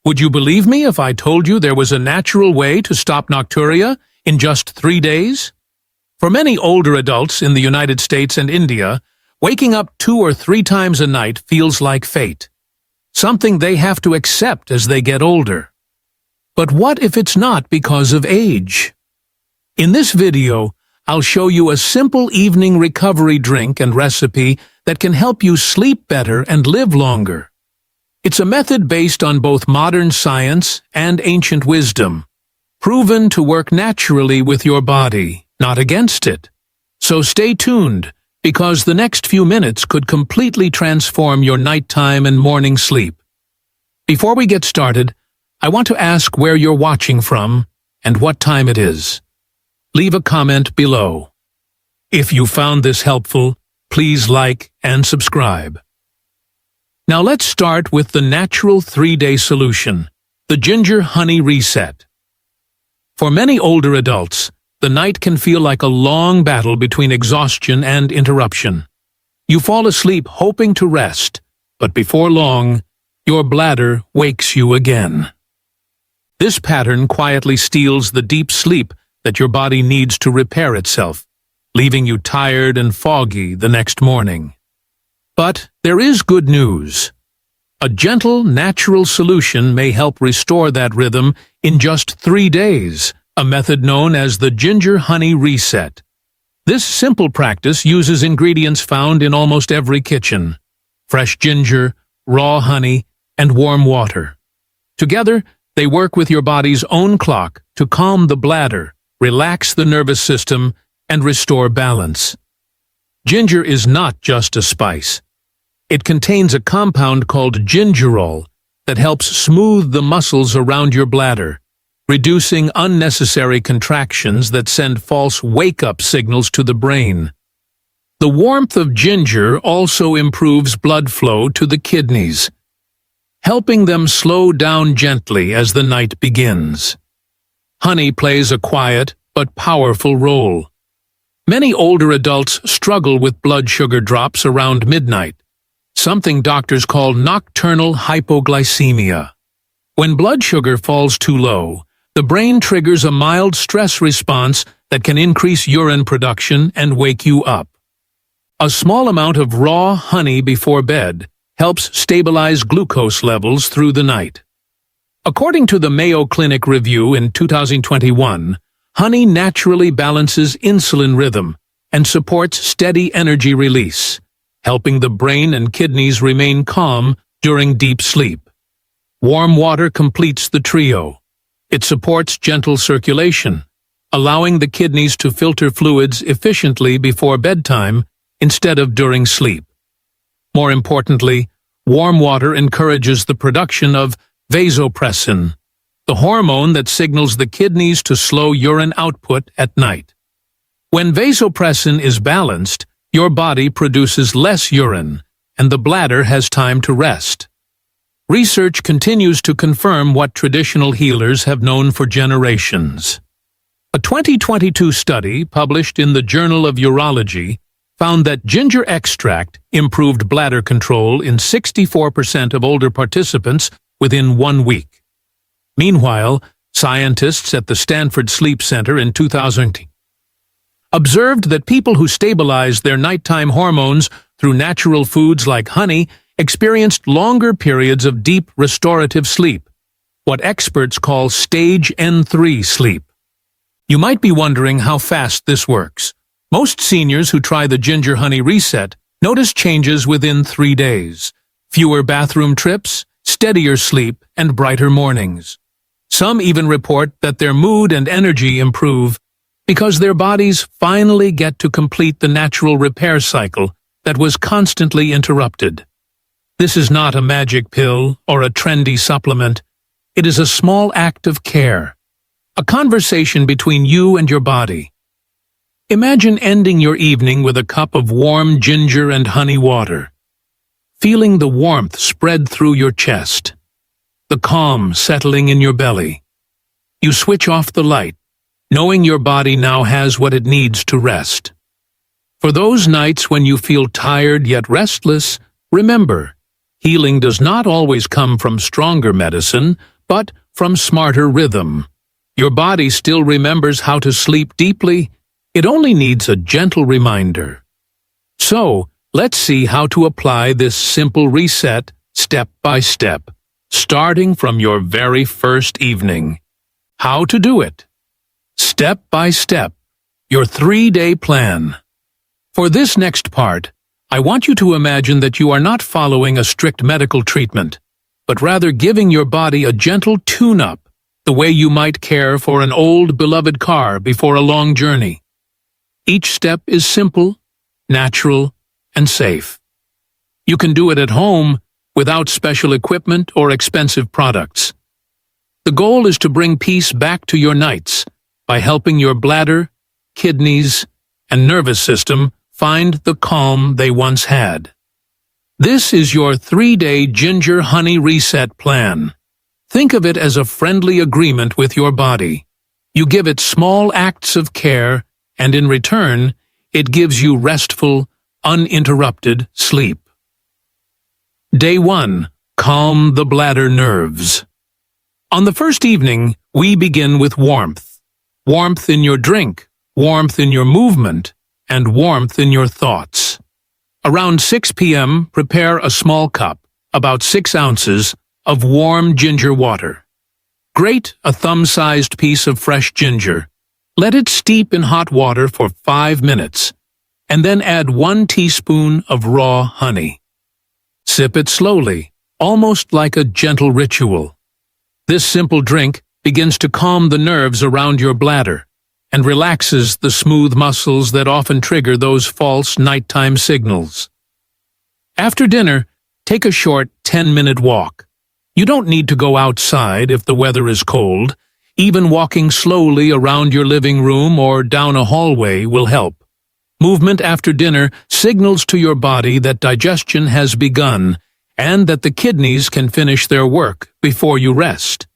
Would you believe me if I told you there was a natural way to stop nocturia in just 3 days? For many older adults in the United States and India, waking up 2 or 3 times a night feels like fate, something they have to accept as they get older. But what if it's not because of age? In this video, I'll show you a simple evening recovery drink and recipe that can help you sleep better and live longer. It's a method based on both modern science and ancient wisdom, proven to work naturally with your body, not against it. So stay tuned, because the next few minutes could completely transform your nighttime and morning sleep. Before we get started, I want to ask where you're watching from and what time it is. Leave a comment below. If you found this helpful, please like and subscribe. Now let's start with the natural 3-day solution, the ginger honey reset. For many older adults, the night can feel like a long battle between exhaustion and interruption. You fall asleep hoping to rest, but before long, your bladder wakes you again. This pattern quietly steals the deep sleep that your body needs to repair itself, leaving you tired and foggy the next morning. But there is good news. A gentle, natural solution may help restore that rhythm in just 3 days, a method known as the ginger honey reset. This simple practice uses ingredients found in almost every kitchen: fresh ginger, raw honey, and warm water. Together, they work with your body's own clock to calm the bladder, relax the nervous system, and restore balance. Ginger is not just a spice. It contains a compound called gingerol that helps smooth the muscles around your bladder, reducing unnecessary contractions that send false wake-up signals to the brain. The warmth of ginger also improves blood flow to the kidneys, helping them slow down gently as the night begins. Honey plays a quiet but powerful role. Many older adults struggle with blood sugar drops around midnight, something doctors call nocturnal hypoglycemia. When blood sugar falls too low, the brain triggers a mild stress response that can increase urine production and wake you up. A small amount of raw honey before bed helps stabilize glucose levels through the night. According to the Mayo Clinic review in 2021, honey naturally balances insulin rhythm and supports steady energy release, helping the brain and kidneys remain calm during deep sleep. Warm water completes the trio. It supports gentle circulation, allowing the kidneys to filter fluids efficiently before bedtime instead of during sleep. More importantly, warm water encourages the production of vasopressin, the hormone that signals the kidneys to slow urine output at night. When vasopressin is balanced, your body produces less urine, and the bladder has time to rest. Research continues to confirm what traditional healers have known for generations. A 2022 study published in the Journal of Urology found that ginger extract improved bladder control in 64% of older participants within 1 week. Meanwhile, scientists at the Stanford Sleep Center in 2000 observed that people who stabilized their nighttime hormones through natural foods like honey experienced longer periods of deep restorative sleep, what experts call stage N3 sleep. You might be wondering how fast this works. Most seniors who try the ginger honey reset notice changes within 3 days: fewer bathroom trips, steadier sleep, and brighter mornings. Some even report that their mood and energy improve because their bodies finally get to complete the natural repair cycle that was constantly interrupted. This is not a magic pill or a trendy supplement. It is a small act of care, a conversation between you and your body. Imagine ending your evening with a cup of warm ginger and honey water, feeling the warmth spread through your chest, the calm settling in your belly. You switch off the light, knowing your body now has what it needs to rest. For those nights when you feel tired yet restless, remember, healing does not always come from stronger medicine, but from smarter rhythm. Your body still remembers how to sleep deeply. It only needs a gentle reminder. So, let's see how to apply this simple reset step by step, starting from your very first evening. How to do it? Step by step, your 3-day plan. For this next part, I want you to imagine that you are not following a strict medical treatment, but rather giving your body a gentle tune-up, the way you might care for an old, beloved car before a long journey. Each step is simple, natural, and safe. You can do it at home without special equipment or expensive products. The goal is to bring peace back to your nights by helping your bladder, kidneys, and nervous system find the calm they once had. This is your 3-day ginger honey reset plan. Think of it as a friendly agreement with your body. You give it small acts of care, and in return, it gives you restful, uninterrupted sleep. Day 1. Calm the bladder nerves. On the first evening, we begin with warmth. Warmth in your drink, warmth in your movement, and warmth in your thoughts. Around 6 p.m., prepare a small cup, about 6 ounces, of warm ginger water. Grate a thumb-sized piece of fresh ginger. Let it steep in hot water for 5 minutes, and then add 1 teaspoon of raw honey. Sip it slowly, almost like a gentle ritual. This simple drink begins to calm the nerves around your bladder and relaxes the smooth muscles that often trigger those false nighttime signals. After dinner, take a short 10-minute walk. You don't need to go outside if the weather is cold. Even walking slowly around your living room or down a hallway will help. Movement after dinner signals to your body that digestion has begun and that the kidneys can finish their work before you rest.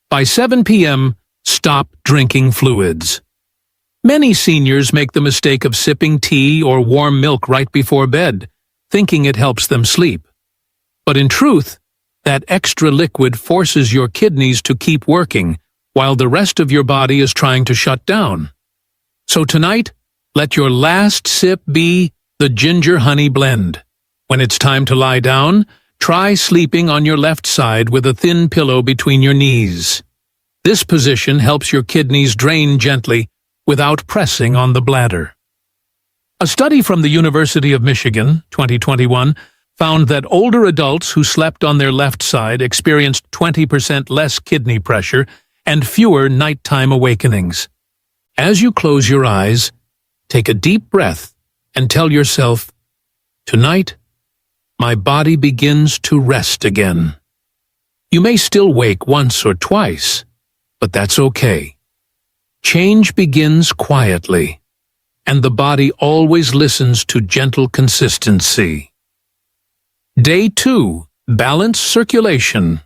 By 7 p.m., stop drinking fluids. Many seniors make the mistake of sipping tea or warm milk right before bed, thinking it helps them sleep. But in truth, that extra liquid forces your kidneys to keep working while the rest of your body is trying to shut down. So tonight, let your last sip be the ginger honey blend. When it's time to lie down, try sleeping on your left side with a thin pillow between your knees. This position helps your kidneys drain gently without pressing on the bladder. A study from the University of Michigan, 2021, found that older adults who slept on their left side experienced 20% less kidney pressure and fewer nighttime awakenings. As you close your eyes, take a deep breath and tell yourself, "Tonight, my body begins to rest again." You may still wake once or twice, but that's okay. Change begins quietly, and the body always listens to gentle consistency. Day 2. Balance circulation.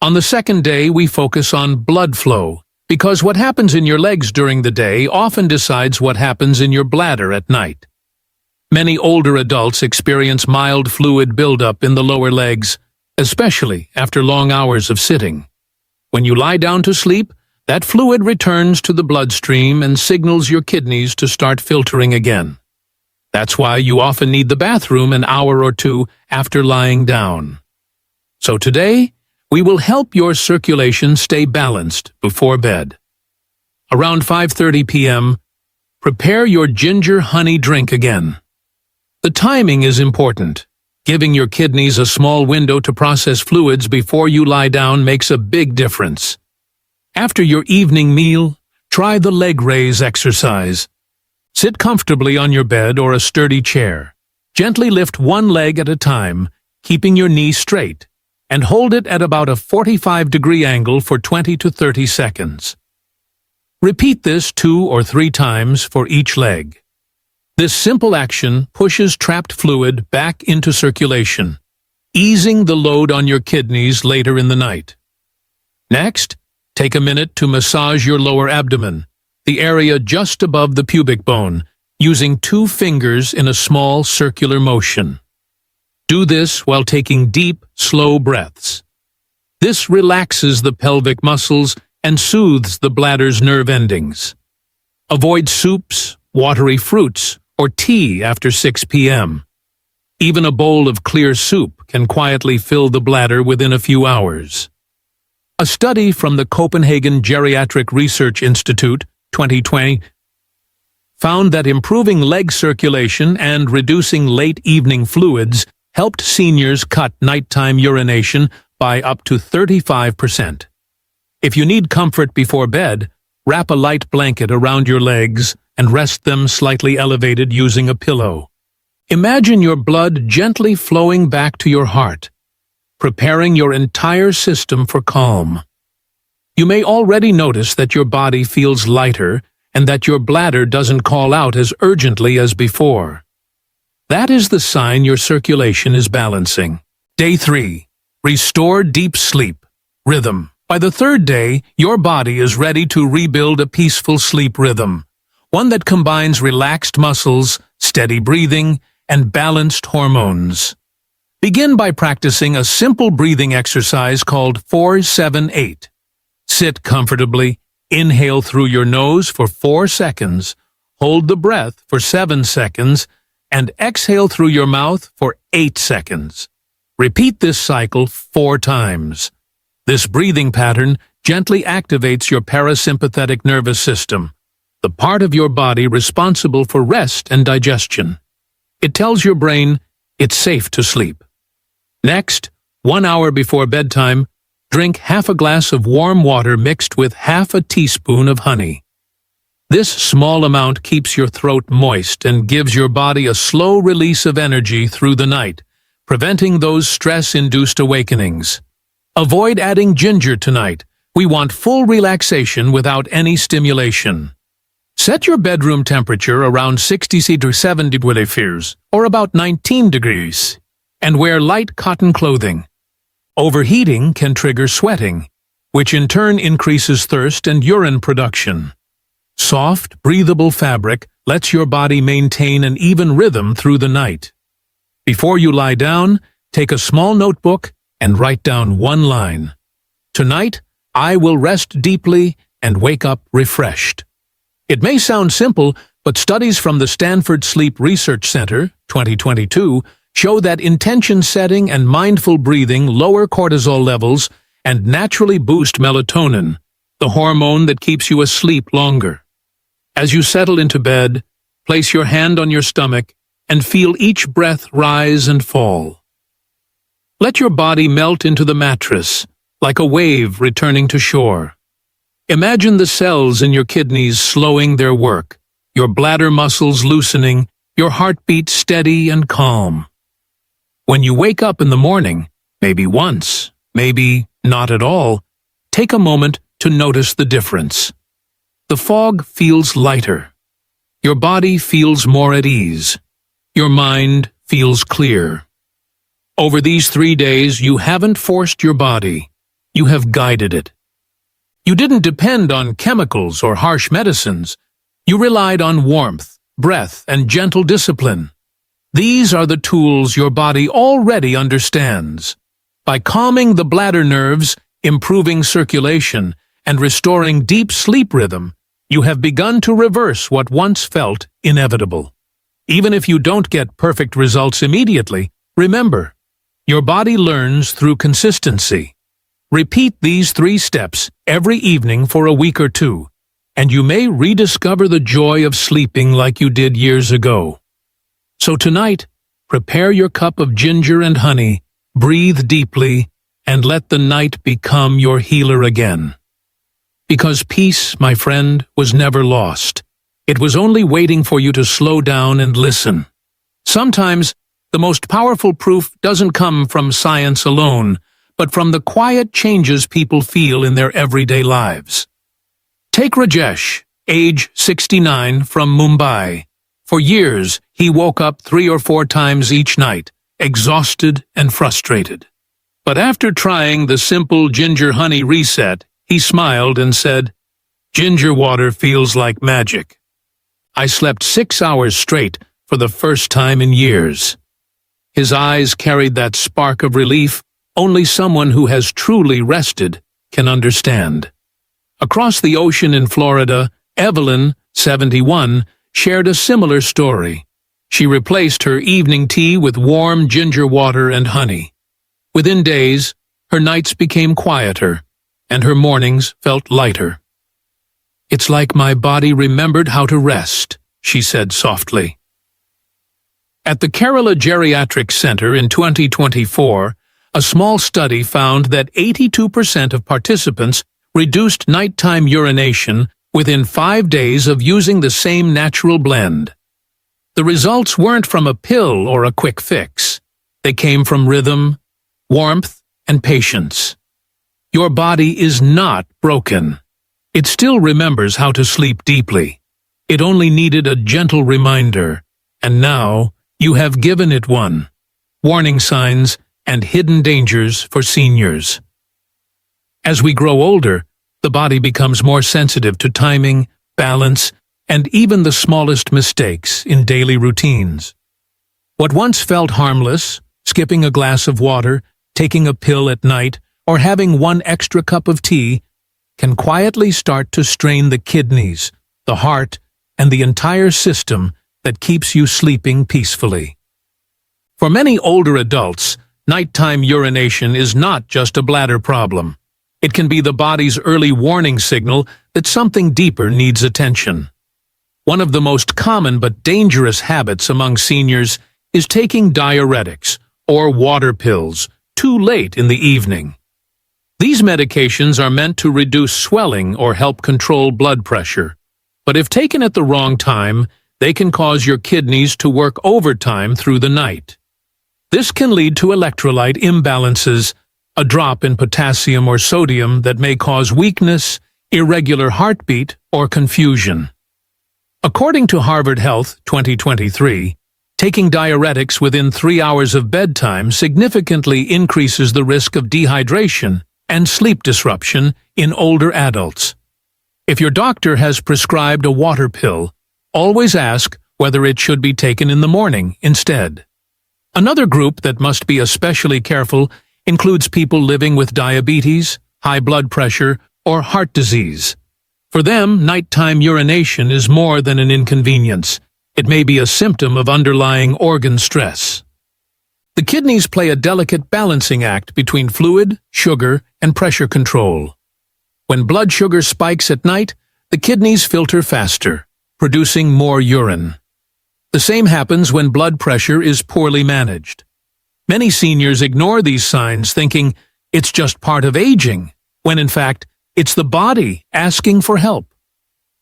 On the second day, we focus on blood flow, because what happens in your legs during the day often decides what happens in your bladder at night. Many older adults experience mild fluid buildup in the lower legs, especially after long hours of sitting. When you lie down to sleep, that fluid returns to the bloodstream and signals your kidneys to start filtering again. That's why you often need the bathroom an hour or two after lying down. So today, we will help your circulation stay balanced before bed. Around 5:30 p.m., prepare your ginger honey drink again. The timing is important. Giving your kidneys a small window to process fluids before you lie down makes a big difference. After your evening meal, try the leg raise exercise. Sit comfortably on your bed or a sturdy chair. Gently lift one leg at a time, keeping your knee straight, and hold it at about a 45-degree angle for 20 to 30 seconds. Repeat this 2 or 3 times for each leg. This simple action pushes trapped fluid back into circulation, easing the load on your kidneys later in the night. Next, take a minute to massage your lower abdomen, the area just above the pubic bone, using 2 fingers in a small circular motion. Do this while taking deep, slow breaths. This relaxes the pelvic muscles and soothes the bladder's nerve endings. Avoid soups, watery fruits, or tea after 6 p.m. Even a bowl of clear soup can quietly fill the bladder within a few hours. A study from the Copenhagen Geriatric Research Institute, 2020, found that improving leg circulation and reducing late evening fluids helped seniors cut nighttime urination by up to 35%. If you need comfort before bed, wrap a light blanket around your legs and rest them slightly elevated using a pillow. Imagine your blood gently flowing back to your heart, preparing your entire system for calm. You may already notice that your body feels lighter and that your bladder doesn't call out as urgently as before. That is the sign your circulation is balancing. Day 3. Restore deep sleep. Rhythm. By the third day, your body is ready to rebuild a peaceful sleep rhythm, one that combines relaxed muscles, steady breathing, and balanced hormones. Begin by practicing a simple breathing exercise called 4-7-8. Sit comfortably, inhale through your nose for 4 seconds, hold the breath for 7 seconds, and exhale through your mouth for 8 seconds. Repeat this cycle 4 times. This breathing pattern gently activates your parasympathetic nervous system, the part of your body responsible for rest and digestion. It tells your brain it's safe to sleep. Next, 1 hour before bedtime, drink half a glass of warm water mixed with half a teaspoon of honey. This small amount keeps your throat moist and gives your body a slow release of energy through the night, preventing those stress-induced awakenings. Avoid adding ginger tonight. We want full relaxation without any stimulation. Set your bedroom temperature around 60 to 70 degrees, or about 19 degrees, and wear light cotton clothing. Overheating can trigger sweating, which in turn increases thirst and urine production. Soft, breathable fabric lets your body maintain an even rhythm through the night. Before you lie down, take a small notebook and write down one line. Tonight, I will rest deeply and wake up refreshed. It may sound simple, but studies from the Stanford Sleep Research Center, 2022, show that intention setting and mindful breathing lower cortisol levels and naturally boost melatonin, the hormone that keeps you asleep longer. As you settle into bed, place your hand on your stomach and feel each breath rise and fall. Let your body melt into the mattress, like a wave returning to shore. Imagine the cells in your kidneys slowing their work, your bladder muscles loosening, your heartbeat steady and calm. When you wake up in the morning, maybe once, maybe not at all, take a moment to notice the difference. The fog feels lighter. Your body feels more at ease. Your mind feels clear. Over these 3 days, you haven't forced your body. You have guided it. You didn't depend on chemicals or harsh medicines. You relied on warmth, breath, and gentle discipline. These are the tools your body already understands. By calming the bladder nerves, improving circulation, and restoring deep sleep rhythm, you have begun to reverse what once felt inevitable. Even if you don't get perfect results immediately, remember, your body learns through consistency. Repeat these 3 steps every evening for a week or 2, and you may rediscover the joy of sleeping like you did years ago. So tonight, prepare your cup of ginger and honey, breathe deeply, and let the night become your healer again. Because peace, my friend, was never lost. It was only waiting for you to slow down and listen. Sometimes, the most powerful proof doesn't come from science alone, but from the quiet changes people feel in their everyday lives. Take Rajesh, age 69, from Mumbai. For years, he woke up 3 or 4 times each night, exhausted and frustrated. But after trying the simple ginger-honey reset, he smiled and said, "Ginger water feels like magic. I slept 6 hours straight for the first time in years." His eyes carried that spark of relief, only someone who has truly rested can understand. Across the ocean in Florida, Evelyn, 71, shared a similar story. She replaced her evening tea with warm ginger water and honey. Within days, her nights became quieter, and her mornings felt lighter. "It's like my body remembered how to rest," she said softly. At the Kerala Geriatric Center in 2024, a small study found that 82% of participants reduced nighttime urination within 5 days of using the same natural blend. The results weren't from a pill or a quick fix. They came from rhythm, warmth, and patience. Your body is not broken. It still remembers how to sleep deeply. It only needed a gentle reminder, and now you have given it one. Warning signs and hidden dangers for seniors. As we grow older, the body becomes more sensitive to timing, balance, and even the smallest mistakes in daily routines. What once felt harmless, skipping a glass of water, taking a pill at night, or having one extra cup of tea, can quietly start to strain the kidneys, the heart, and the entire system that keeps you sleeping peacefully. For many older adults, nighttime urination is not just a bladder problem. It can be the body's early warning signal that something deeper needs attention. One of the most common but dangerous habits among seniors is taking diuretics, or water pills, too late in the evening. These medications are meant to reduce swelling or help control blood pressure, but if taken at the wrong time, they can cause your kidneys to work overtime through the night. This can lead to electrolyte imbalances, a drop in potassium or sodium that may cause weakness, irregular heartbeat, or confusion. According to Harvard Health 2023, taking diuretics within 3 hours of bedtime significantly increases the risk of dehydration and sleep disruption in older adults. If your doctor has prescribed a water pill, always ask whether it should be taken in the morning instead. Another group that must be especially careful includes people living with diabetes, high blood pressure, or heart disease. For them, nighttime urination is more than an inconvenience. It may be a symptom of underlying organ stress. The kidneys play a delicate balancing act between fluid, sugar, and pressure control. When blood sugar spikes at night, the kidneys filter faster, producing more urine. The same happens when blood pressure is poorly managed. Many seniors ignore these signs thinking it's just part of aging, when in fact, it's the body asking for help.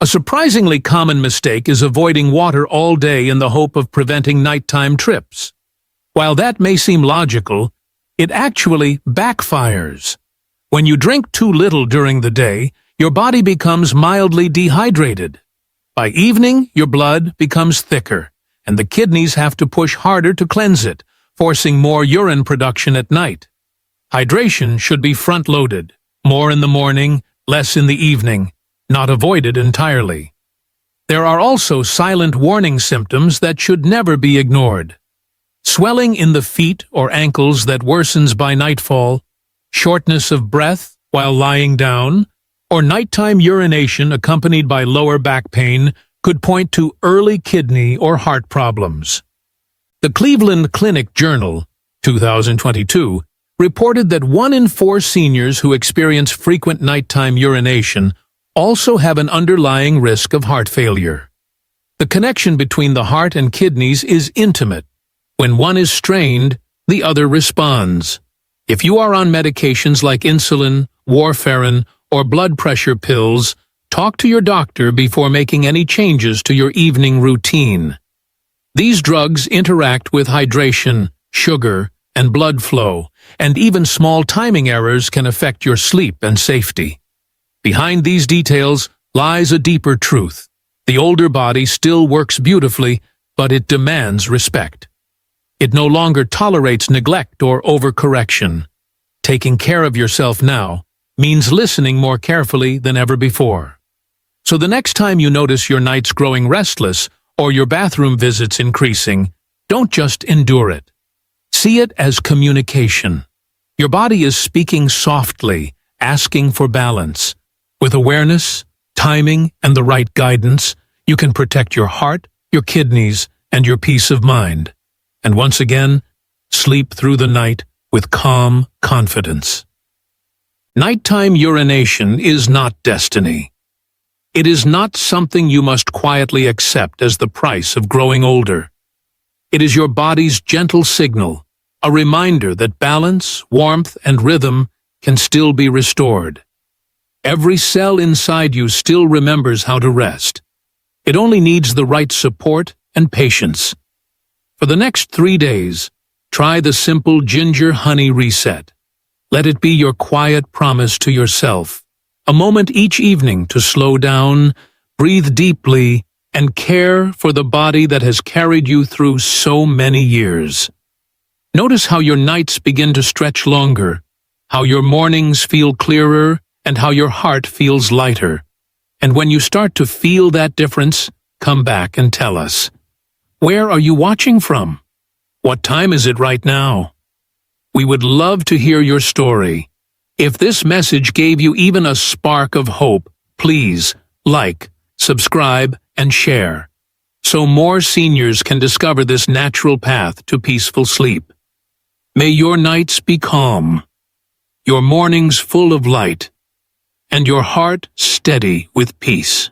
A surprisingly common mistake is avoiding water all day in the hope of preventing nighttime trips. While that may seem logical, it actually backfires. When you drink too little during the day, your body becomes mildly dehydrated. By evening, your blood becomes thicker, and the kidneys have to push harder to cleanse it, forcing more urine production at night. Hydration should be front-loaded, more in the morning, less in the evening, not avoided entirely. There are also silent warning symptoms that should never be ignored. Swelling in the feet or ankles that worsens by nightfall, shortness of breath while lying down, or nighttime urination accompanied by lower back pain could point to early kidney or heart problems. The Cleveland Clinic Journal, 2022, reported that 1 in 4 seniors who experience frequent nighttime urination also have an underlying risk of heart failure. The connection between the heart and kidneys is intimate. When one is strained, the other responds. If you are on medications like insulin, warfarin, or blood pressure pills, talk to your doctor before making any changes to your evening routine. These drugs interact with hydration, sugar, and blood flow, and even small timing errors can affect your sleep and safety. Behind these details lies a deeper truth. The older body still works beautifully, but it demands respect. It no longer tolerates neglect or overcorrection. Taking care of yourself now means listening more carefully than ever before. So the next time you notice your nights growing restless or your bathroom visits increasing, don't just endure it. See it as communication. Your body is speaking softly, asking for balance. With awareness, timing, and the right guidance, you can protect your heart, your kidneys, and your peace of mind. And once again, sleep through the night with calm confidence. Nighttime urination is not destiny. It is not something you must quietly accept as the price of growing older. It is your body's gentle signal, a reminder that balance, warmth, and rhythm can still be restored. Every cell inside you still remembers how to rest. It only needs the right support and patience. For the next 3 days, try the simple ginger honey reset. Let it be your quiet promise to yourself, a moment each evening to slow down, breathe deeply, and care for the body that has carried you through so many years. Notice how your nights begin to stretch longer, how your mornings feel clearer, and how your heart feels lighter. And when you start to feel that difference, come back and tell us. Where are you watching from? What time is it right now? We would love to hear your story. If this message gave you even a spark of hope, please like, subscribe, and share, so more seniors can discover this natural path to peaceful sleep. May your nights be calm, your mornings full of light, and your heart steady with peace.